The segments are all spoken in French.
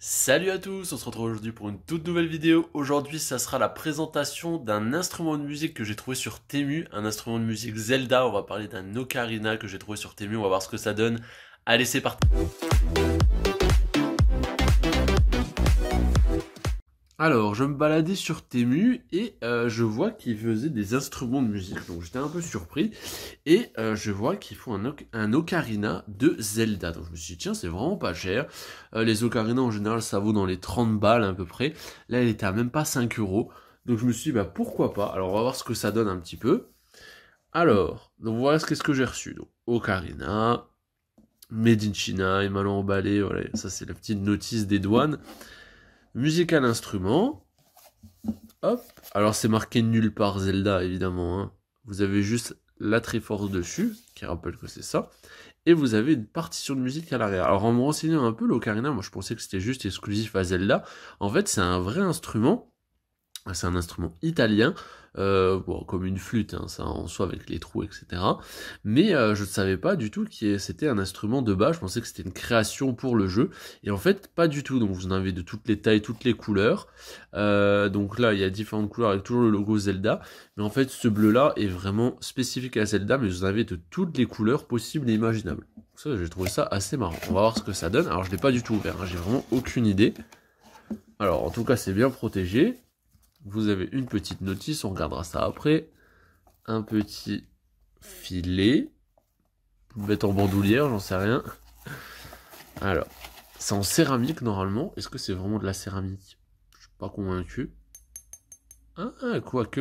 Salut à tous, on se retrouve aujourd'hui pour une toute nouvelle vidéo. Aujourd'hui, ça sera la présentation d'un instrument de musique que j'ai trouvé sur Temu, un instrument de musique Zelda. On va parler d'un ocarina que j'ai trouvé sur Temu, on va voir ce que ça donne. Allez, c'est parti. Alors, je me baladais sur Temu et je vois qu'ils faisaient des instruments de musique, donc j'étais un peu surpris. Et je vois qu'ils font un ocarina de Zelda. Donc je me suis dit, tiens, c'est vraiment pas cher. Les ocarinas en général, ça vaut dans les 30 balles à peu près. Là, elle était à même pas 5 euros. Donc je me suis dit, bah pourquoi pas. Alors on va voir ce que ça donne un petit peu. Alors, donc voilà ce que j'ai reçu. Donc, ocarina, made in China, et mal emballé. Voilà, ça c'est la petite notice des douanes. Musical instrument. Hop. Alors c'est marqué nulle part Zelda, évidemment. Hein. Vous avez juste la Triforce dessus, qui rappelle que c'est ça. Et vous avez une partition de musique à l'arrière. Alors en me renseignant un peu, l'ocarina, moi je pensais que c'était juste exclusif à Zelda. En fait, c'est un vrai instrument. C'est un instrument italien, bon, comme une flûte, hein, ça en soi avec les trous, etc. Mais je ne savais pas du tout que c'était un instrument de base, je pensais que c'était une création pour le jeu, et en fait pas du tout, donc vous en avez de toutes les tailles, toutes les couleurs, donc là il y a différentes couleurs avec toujours le logo Zelda, mais en fait ce bleu là est vraiment spécifique à Zelda, mais vous en avez de toutes les couleurs possibles et imaginables. Donc ça j'ai trouvé ça assez marrant, on va voir ce que ça donne. Alors je l'ai pas du tout ouvert, hein, j'ai vraiment aucune idée. Alors en tout cas c'est bien protégé. Vous avez une petite notice, on regardera ça après. Un petit filet. Vous le mettre en bandoulière, j'en sais rien. Alors, c'est en céramique normalement. Est-ce que c'est vraiment de la céramique? Je suis pas convaincu. Ah, quoique.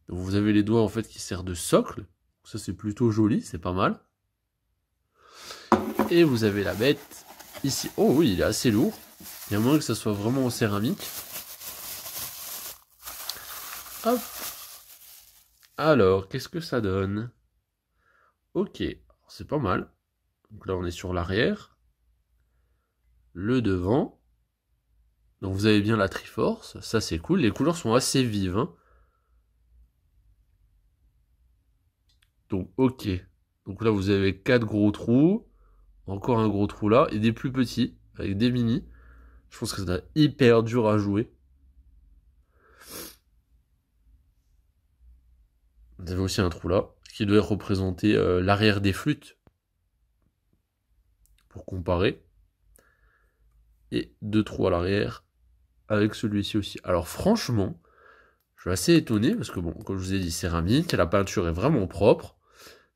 Donc vous avez les doigts en fait qui servent de socle. Ça c'est plutôt joli, c'est pas mal. Et vous avez la bête ici. Oh oui, il est assez lourd. Il y a moins que ça soit vraiment en céramique. Hop. Alors, qu'est-ce que ça donne? Ok, c'est pas mal. Donc là, on est sur l'arrière. Le devant. Donc vous avez bien la Triforce. Ça, c'est cool. Les couleurs sont assez vives. Hein. Donc, ok. Donc là, vous avez 4 gros trous. Encore un gros trou là. Et des plus petits. Avec des mini. Je pense que ça doit être hyper dur à jouer. Vous avez aussi un trou là. Qui doit représenter l'arrière des flûtes. Pour comparer. Et 2 trous à l'arrière. Avec celui-ci aussi. Alors franchement, je suis assez étonné. Parce que bon, comme je vous ai dit, céramique. La peinture est vraiment propre.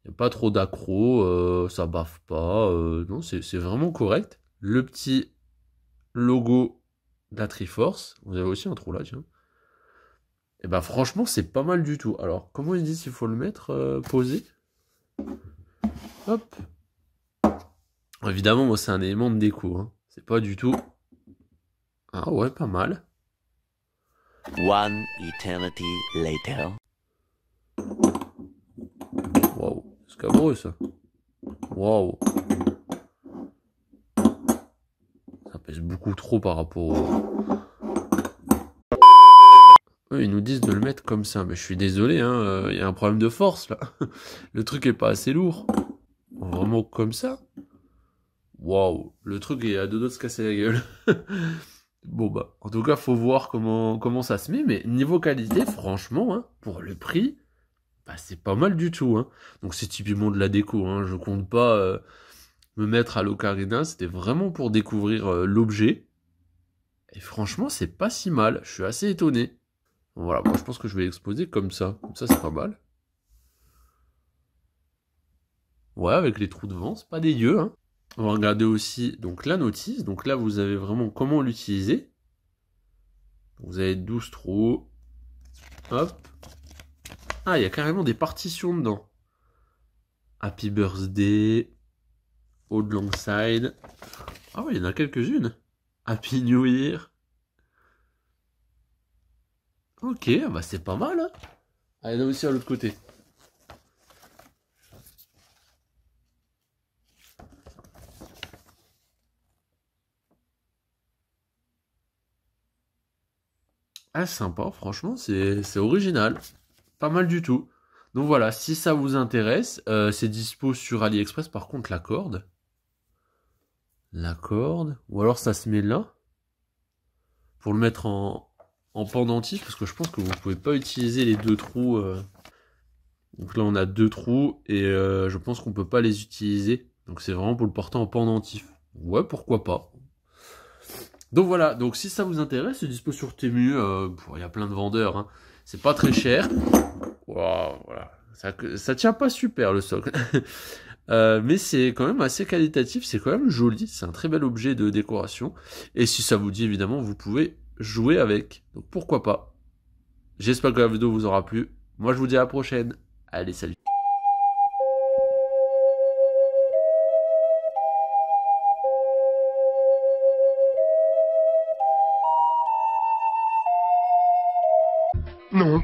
Il n'y a pas trop d'accro. Ça baffe pas. Non, c'est vraiment correct. Le petit logo de la Triforce. Vous avez aussi un trou là, tiens. Et bah franchement, c'est pas mal du tout. Alors, comment ils disent s'il faut le mettre posé? Hop. Évidemment, moi, c'est un élément de déco. Hein. C'est pas du tout... Ah ouais, pas mal. One eternity later. Waouh, scabreux ça. Waouh. Ça pèse beaucoup trop par rapport au... Eux, ils nous disent de le mettre comme ça. Mais je suis désolé, hein, y a un problème de force là. Le truc est pas assez lourd. Vraiment comme ça. Waouh, le truc est à deux doigts de se casser la gueule. Bon bah, en tout cas, faut voir comment ça se met, mais niveau qualité, franchement, hein, pour le prix, bah c'est pas mal du tout, hein. Donc c'est typiquement de la déco, hein. Je compte pas me mettre à l'ocarina, c'était vraiment pour découvrir l'objet. Et franchement, c'est pas si mal, je suis assez étonné. Bon, voilà, moi je pense que je vais l'exposer comme ça c'est pas mal. Ouais, avec les trous devant, c'est pas dégueu, hein. On va regarder aussi donc la notice. Donc là, vous avez vraiment comment l'utiliser. Vous avez 12 trous. Hop. Ah, il y a carrément des partitions dedans. Happy Birthday. Old Long Side. Ah oui, il y en a quelques-unes. Happy New Year. Ok, bah c'est pas mal. Hein. Ah, il y en a aussi à l'autre côté. Ah, sympa, franchement, c'est original. Pas mal du tout. Donc voilà, si ça vous intéresse, c'est dispo sur AliExpress. Par contre, la corde, la corde. Ou alors ça se met là. Pour le mettre en pendentif, parce que je pense que vous pouvez pas utiliser les deux trous. Donc là on a deux trous et je pense qu'on peut pas les utiliser. Donc c'est vraiment pour le porter en pendentif. Ouais, pourquoi pas. Donc voilà, donc si ça vous intéresse, c'est dispo sur Temu. Il y a plein de vendeurs. Hein. C'est pas très cher. Wow, voilà. Ça tient pas super le socle. Mais c'est quand même assez qualitatif, c'est quand même joli, c'est un très bel objet de décoration. Et si ça vous dit évidemment, vous pouvez jouer avec. Donc pourquoi pas. J'espère que la vidéo vous aura plu. Moi je vous dis à la prochaine. Allez, salut. Non.